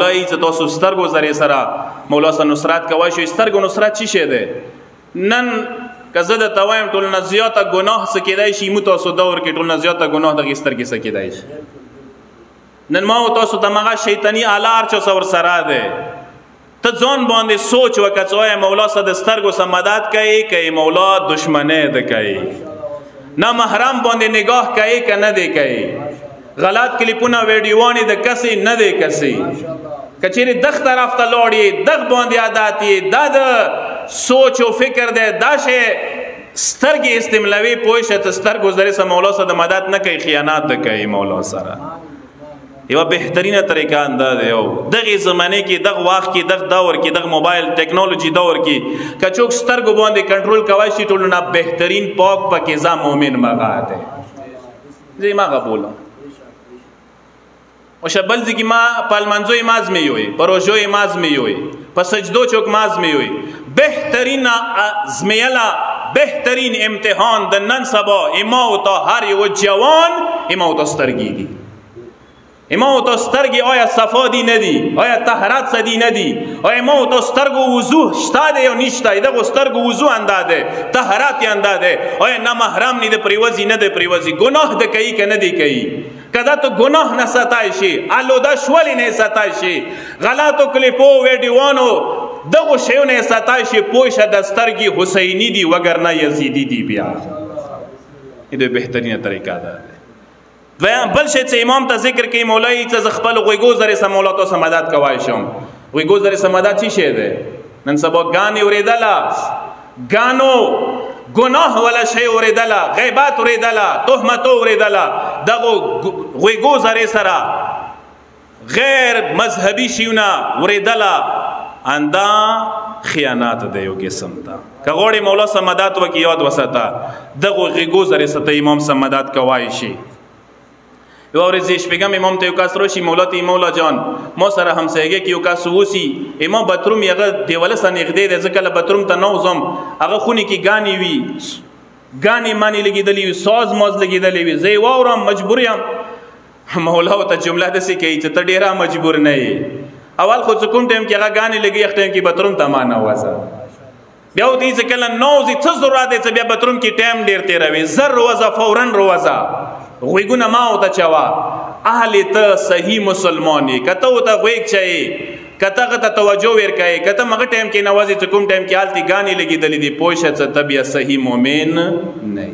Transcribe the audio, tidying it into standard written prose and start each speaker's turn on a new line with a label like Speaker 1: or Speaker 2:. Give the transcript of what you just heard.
Speaker 1: مولا څه تاسو سترګو زری سره مولا سره نصرت کوي شو سترګو نصرت چی شه ده نن کزه د توایم ټول نه زیاته ګناه سکیدای شي مو تاسو دور کې ټول نه زیاته ګناه د سترګې سکیدای شي نن ما تاسو ته مغه شیطانی الار چ سور سره ده ته ځان باندې سوچ وکړای مولا سره د سترګو سره مدد کوي مولا دشمنه ده کوي نه محرم باندې نگاه کوي کنه ده کوي غلط کلیپونه ویډیوانی د کسي نه دی کسي کچېری دغ طرف ته لوړی دغ باندې عادتي د سوچ او فکر دی دا شی سترګې استعمالوي پوه ته سترګو زری سره مولا سره د مدد نه کوي خیانت نه کوي مولا سره یو بهترینه طریقه انداز یو دغه زمانه کې دغه وخت کې دغه دور کې دغه موبایل ټیکنالوژي دور کې کچوک سترګو باندې کنټرول کوي شي ټول نه بهترین پاک پاکیزه مؤمن مغه ده زي ما قبول و شبل زی ما پالمنزوی ماز میوی پروژوی ماز میوی پسجدو چوک ماز میوی بهترین زمیلا بهترین امتحان د نن سبا اماو تا هر یو جوان اماو تا سترگی دی اماو تا سترگی آیا صفا دی ندی آیا طهارت سدی ندی آیا اماو تا سترگو وضو شتا ده یا نیشتا ده سترگو وضو انداده طهارت انداده آیا نمحرم نی ده پریوزی نده پریوزی گناه ده کئی که ندی کئی کدا تو گناه نه ستای شي آلوده شولی نه ستای شي غلطو کلیپو ویډیوانو دغه شیو نه ستای شي پوښه د سترګي حسینی دی وګرنه یزیدی دی بیا دې بهترینه طریقه ده بل شي چې امام ته ذکر کوي مولای چې خپل غوګو زری سم مولا ته مدد کوي شم غوګو زری سم مدد چی شه ده نن سبا غاني اوریدلا غانو گناه ولا شی اوریدلا غیبت اوریدلا تهمت اوریدلا دغه غوګو زری سره غیر مذهبي شیونه اوریدلا اندا خیانات د یو قسم ته کغوړی مولا سم مدد وکي یاد وساته دغه غوګو زری سره امام سم مدد کوي شي یو ورځ شپږم امام ته یو کس راشي مولا ته مولا جان ما سره همسایګه کې یو کس ووسی امام باتروم یغه دیواله سره نږدې ده ځکه له باتروم ته نوزم هغه خونی کې غانی وی غانی مانی لګیدلی وی ساز ماز لګیدلی وی زی واورم مجبور یم مولا ته جمله دسي کوي چې ته ډیره مجبور نه یې اول خو کوم ټیم کې هغه غانی لګي اختیم کې باتروم ته معنا وځه بیا دې ځکه له نوزي څه ضرورت دی چې بیا باتروم کې ټیم ډیر تیروي زر روزه فورن روزه غویګونه ما او ته چوا اهل ته صحیح مسلمانی کته او ته غویګ چي کته کته توجه ور کوي کته مګ ټیم کې نوازي کوم ټیم کې حالتي غاني لګي دلی دی پوښه ته بیا صحیح مؤمن نه